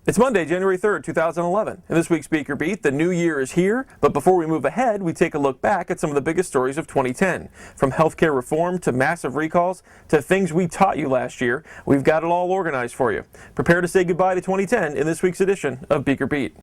It's Monday, January 3rd, 2011. In this week's BeakerBeat, the new year is here, but before we move ahead, we take a look back at some of the biggest stories of 2010. From healthcare reform to massive recalls to things we taught you last year, we've got it all organized for you. Prepare to say goodbye to 2010 in this week's edition of BeakerBeat.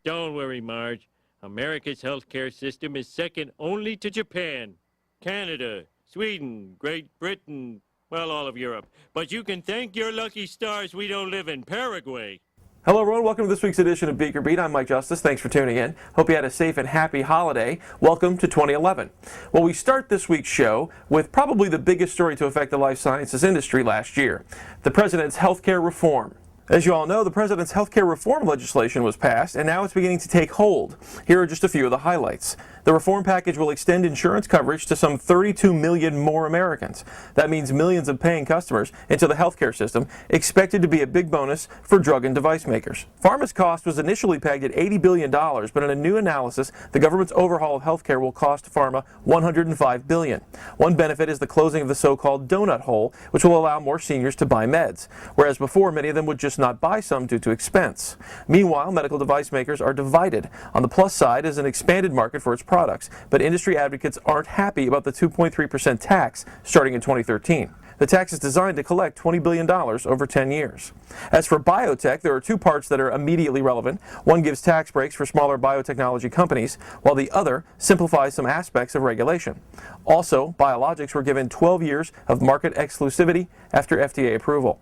Don't worry, Marge. America's healthcare system is second only to Japan, Canada, Sweden, Great Britain, well, all of Europe. But you can thank your lucky stars we don't live in Paraguay. Hello everyone, welcome to this week's edition of BeakerBeat. I'm Mike Justice. Thanks for tuning in. Hope you had a safe and happy holiday. Welcome to 2011. Well, we start this week's show with probably the biggest story to affect the life sciences industry last year, the president's healthcare reform. As you all know, the president's healthcare reform legislation was passed, and now it's beginning to take hold. Here are just a few of the highlights. The reform package will extend insurance coverage to some 32 million more Americans. That means millions of paying customers into the healthcare system, expected to be a big bonus for drug and device makers. Pharma's cost was initially pegged at $80 billion, but in a new analysis, the government's overhaul of healthcare will cost pharma $105 billion. One benefit is the closing of the so-called donut hole, which will allow more seniors to buy meds, whereas before many of them would just not buy some due to expense. Meanwhile, medical device makers are divided. On the plus side is an expanded market for its products, but industry advocates aren't happy about the 2.3% tax starting in 2013. The tax is designed to collect $20 billion over 10 years. As for biotech, there are two parts that are immediately relevant. One gives tax breaks for smaller biotechnology companies, while the other simplifies some aspects of regulation. Also, biologics were given 12 years of market exclusivity after FDA approval.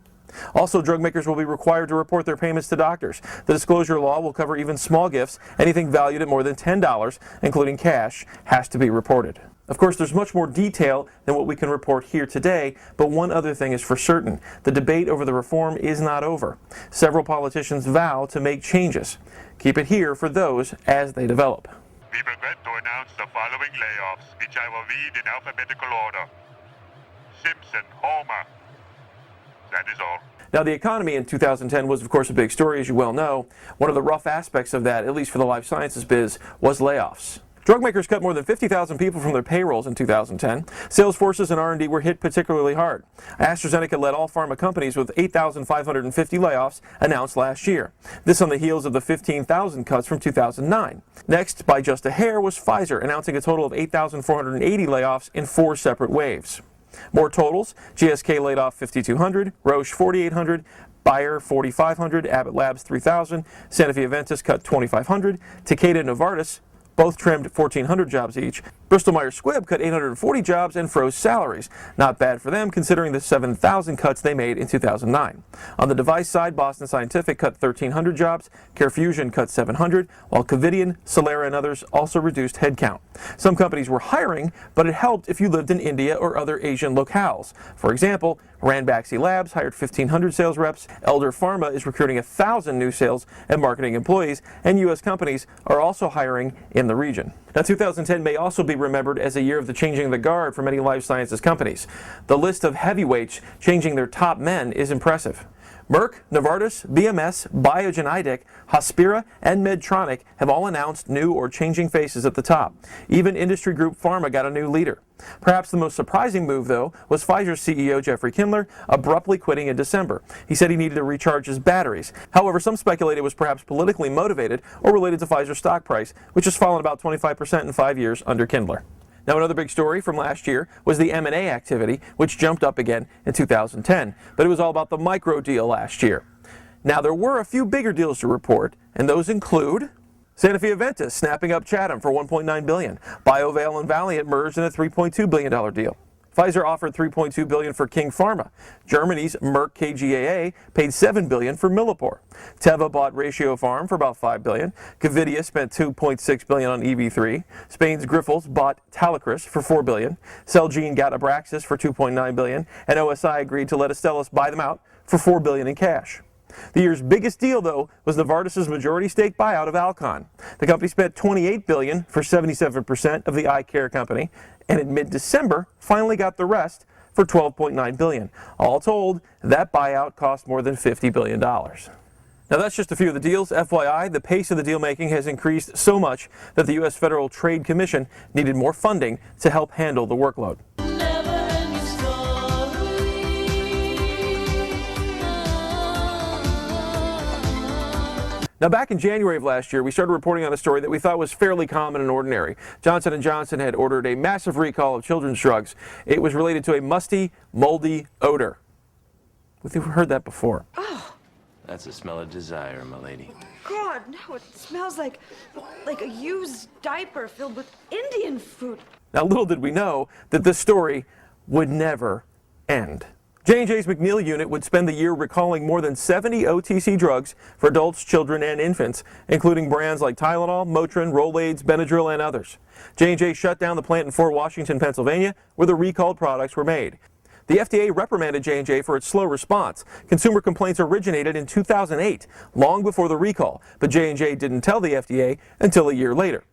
Also, drug makers will be required to report their payments to doctors. The disclosure law will cover even small gifts. Anything valued at more than $10, including cash, has to be reported. Of course, there's much more detail than what we can report here today, but one other thing is for certain. The debate over the reform is not over. Several politicians vow to make changes. Keep it here for those as they develop. We regret to announce the following layoffs, which I will read in alphabetical order. Simpson, Homer. That is all. Now, the economy in 2010 was, of course, a big story, as you well know. One of the rough aspects of that, at least for the life sciences biz, was layoffs. Drug makers cut more than 50,000 people from their payrolls in 2010. Sales forces and R&D were hit particularly hard. AstraZeneca led all pharma companies with 8,550 layoffs announced last year. This on the heels of the 15,000 cuts from 2009. Next, by just a hair, was Pfizer, announcing a total of 8,480 layoffs in 4 separate waves. More totals: GSK laid off 5,200, Roche 4,800, Bayer 4,500, Abbott Labs 3,000, Sanofi Aventis cut 2,500, Takeda and Novartis both trimmed 1,400 jobs each. Bristol Myers Squibb cut 840 jobs and froze salaries. Not bad for them considering the 7,000 cuts they made in 2009. On the device side, Boston Scientific cut 1,300 jobs, CareFusion cut 700, while Covidien, Celera and others also reduced headcount. Some companies were hiring, but it helped if you lived in India or other Asian locales. For example, Ranbaxy Labs hired 1,500 sales reps, Elder Pharma is recruiting 1,000 new sales and marketing employees, and U.S. companies are also hiring in the region. Now, 2010 may also be remembered as a year of the changing of the guard for many life sciences companies. The list of heavyweights changing their top men is impressive. Merck, Novartis, BMS, Biogen Idec, Hospira, and Medtronic have all announced new or changing faces at the top. Even industry group Pharma got a new leader. Perhaps the most surprising move, though, was Pfizer's CEO Jeffrey Kindler abruptly quitting in December. He said he needed to recharge his batteries. However, some speculate it was perhaps politically motivated or related to Pfizer's stock price, which has fallen about 25% in 5 years under Kindler. Now, another big story from last year was the M&A activity, which jumped up again in 2010. But it was all about the micro deal last year. Now, there were a few bigger deals to report, and those include Sanofi Aventis snapping up Chatham for $1.9 billion. BioVale and Valeant merged in a $3.2 billion deal. Pfizer offered $3.2 billion for King Pharma. Germany's Merck KGaA paid $7 billion for Millipore. Teva bought Ratiopharm for about $5 billion. Covidia spent $2.6 billion on EV3. Spain's Grifols bought Talecris for $4 billion. Celgene got Abraxas for $2.9 billion, and OSI agreed to let Astellas buy them out for $4 billion in cash. The year's biggest deal, though, was Novartis' majority stake buyout of Alcon. The company spent $28 billion for 77% of the eye care company, and in mid-December finally got the rest for $12.9 billion. All told, that buyout cost more than $50 billion. Now, that's just a few of the deals. FYI, the pace of the deal making has increased so much that the U.S. Federal Trade Commission needed more funding to help handle the workload. Now, back in January of last year, we started reporting on a story that we thought was fairly common and ordinary. Johnson & Johnson had ordered a massive recall of children's drugs. It was related to a musty, moldy odor. We've heard that before. Oh. That's the smell of desire, my lady. God, no, it smells like a used diaper filled with Indian food. Now, little did we know that this story would never end. J&J's McNeil unit would spend the year recalling more than 70 OTC drugs for adults, children, and infants, including brands like Tylenol, Motrin, Rolaids, Benadryl, and others. J&J shut down the plant in Fort Washington, Pennsylvania, where the recalled products were made. The FDA reprimanded J&J for its slow response. Consumer complaints originated in 2008, long before the recall, but J&J didn't tell the FDA until a year later.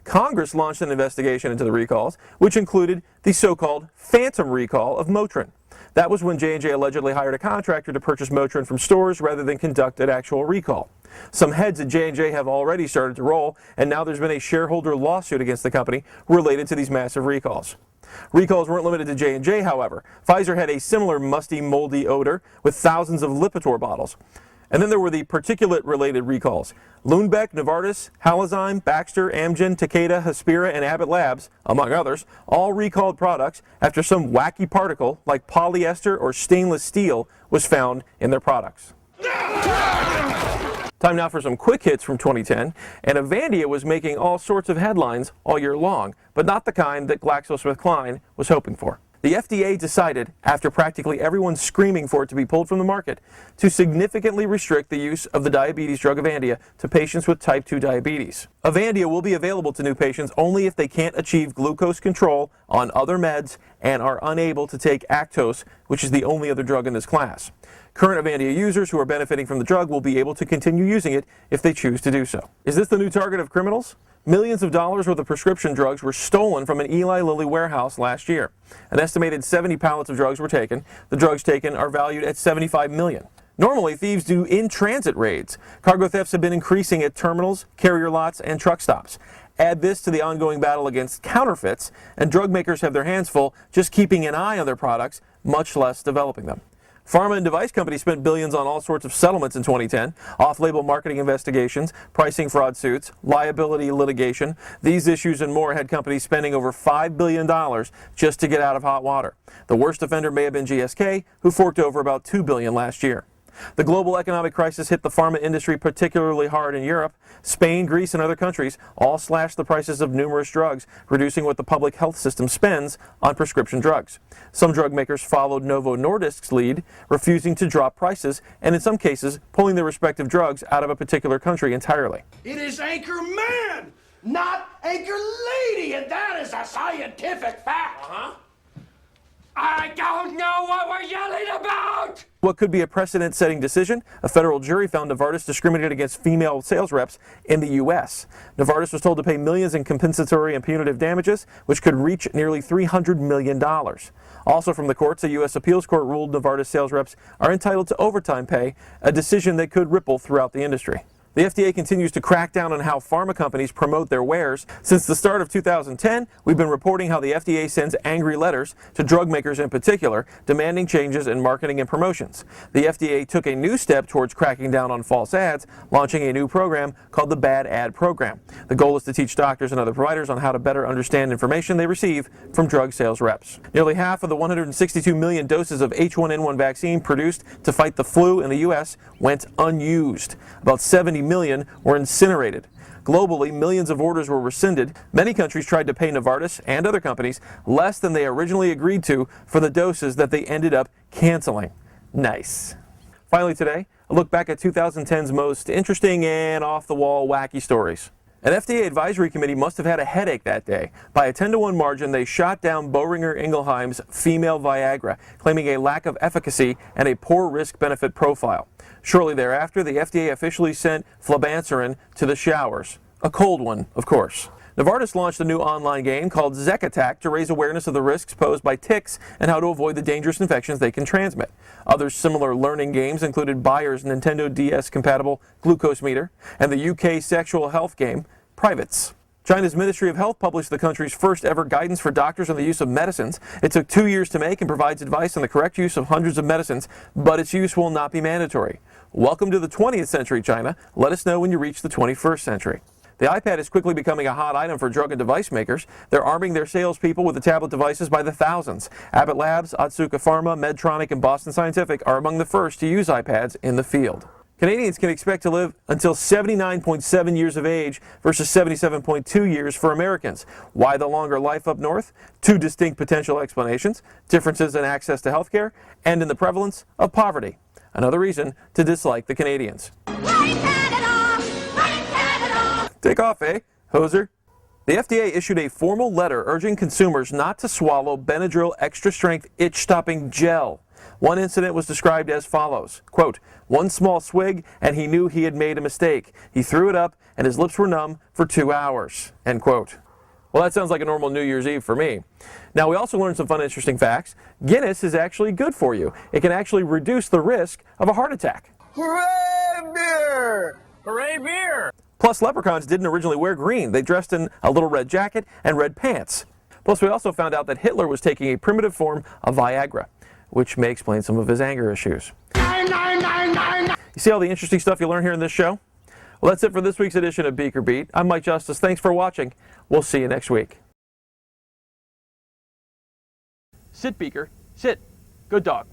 Congress launched an investigation into the recalls, which included the so-called phantom recall of Motrin. That was when J&J allegedly hired a contractor to purchase Motrin from stores rather than conduct an actual recall. Some heads at J&J have already started to roll, and now there's been a shareholder lawsuit against the company related to these massive recalls. Recalls weren't limited to J&J, however. Pfizer had a similar musty, moldy odor with thousands of Lipitor bottles. And then there were the particulate-related recalls. Lundbeck, Novartis, Halozyme, Baxter, Amgen, Takeda, Hespera, and Abbott Labs, among others, all recalled products after some wacky particle like polyester or stainless steel was found in their products. Time now for some quick hits from 2010, and Avandia was making all sorts of headlines all year long, but not the kind that GlaxoSmithKline was hoping for. The FDA decided, after practically everyone screaming for it to be pulled from the market, to significantly restrict the use of the diabetes drug Avandia to patients with type 2 diabetes. Avandia will be available to new patients only if they can't achieve glucose control on other meds and are unable to take Actos, which is the only other drug in this class. Current Avandia users who are benefiting from the drug will be able to continue using it if they choose to do so. Is this the new target of criminals? Millions of dollars worth of prescription drugs were stolen from an Eli Lilly warehouse last year. An estimated 70 pallets of drugs were taken. The drugs taken are valued at $75 million. Normally, thieves do in-transit raids. Cargo thefts have been increasing at terminals, carrier lots, and truck stops. Add this to the ongoing battle against counterfeits, and drug makers have their hands full just keeping an eye on their products, much less developing them. Pharma and device companies spent billions on all sorts of settlements in 2010, off-label marketing investigations, pricing fraud suits, liability litigation. These issues and more had companies spending over $5 billion just to get out of hot water. The worst offender may have been GSK, who forked over about $2 billion last year. The global economic crisis hit the pharma industry particularly hard in Europe. Spain, Greece, and other countries all slashed the prices of numerous drugs, reducing what the public health system spends on prescription drugs. Some drug makers followed Novo Nordisk's lead, refusing to drop prices, and in some cases, pulling their respective drugs out of a particular country entirely. It is Anchor Man, not Anchor Lady, and that is a scientific fact. I don't know what we're yelling about! What could be a precedent-setting decision? A federal jury found Novartis discriminated against female sales reps in the U.S. Novartis was told to pay millions in compensatory and punitive damages, which could reach nearly $300 million. Also from the courts, a U.S. appeals court ruled Novartis sales reps are entitled to overtime pay, a decision that could ripple throughout the industry. The FDA continues to crack down on how pharma companies promote their wares. Since the start of 2010, we've been reporting how the FDA sends angry letters to drug makers in particular, demanding changes in marketing and promotions. The FDA took a new step towards cracking down on false ads, launching a new program called the Bad Ad Program. The goal is to teach doctors and other providers on how to better understand information they receive from drug sales reps. Nearly half of the 162 million doses of H1N1 vaccine produced to fight the flu in the U.S. went unused. About 70 million were incinerated. Globally, millions of orders were rescinded. Many countries tried to pay Novartis and other companies less than they originally agreed to for the doses that they ended up canceling. Nice. Finally today, a look back at 2010's most interesting and off-the-wall wacky stories. An FDA advisory committee must have had a headache that day. By a 10-to-1 margin, they shot down Boehringer Ingelheim's female Viagra, claiming a lack of efficacy and a poor risk-benefit profile. Shortly thereafter, the FDA officially sent flibanserin to the showers. A cold one, of course. Novartis launched a new online game called Zek Attack to raise awareness of the risks posed by ticks and how to avoid the dangerous infections they can transmit. Other similar learning games included Bayer's Nintendo DS-compatible Glucose Meter and the UK sexual health game Privates. China's Ministry of Health published the country's first ever guidance for doctors on the use of medicines. It took 2 years to make and provides advice on the correct use of hundreds of medicines, but its use will not be mandatory. welcome to the 20th century, China. Let us know when you reach the 21st century. The iPad is quickly becoming a hot item for drug and device makers. They're arming their salespeople with the tablet devices by the thousands. Abbott Labs, Otsuka Pharma, Medtronic, and Boston Scientific are among the first to use iPads in the field. Canadians can expect to live until 79.7 years of age versus 77.2 years for Americans. Why the longer life up north? Two distinct potential explanations: differences in access to health care and in the prevalence of poverty. Another reason to dislike the Canadians. Take off, eh, hoser? The FDA issued a formal letter urging consumers not to swallow Benadryl extra-strength itch-stopping gel. One incident was described as follows, quote, "One small swig and he knew he had made a mistake. He threw it up and his lips were numb for 2 hours," end quote. Well, that sounds like a normal New Year's Eve for me. Now, we also learned some fun, interesting facts. Guinness is actually good for you. It can actually reduce the risk of a heart attack. Hooray, beer! Hooray, beer! Plus, leprechauns didn't originally wear green. They dressed in a little red jacket and red pants. Plus, we also found out that Hitler was taking a primitive form of Viagra, which may explain some of his anger issues. You see all the interesting stuff you learn here in this show? Well, that's it for this week's edition of BeakerBeat. I'm Mike Justice. Thanks for watching. We'll see you next week. Sit, Beaker. Sit. Good dog.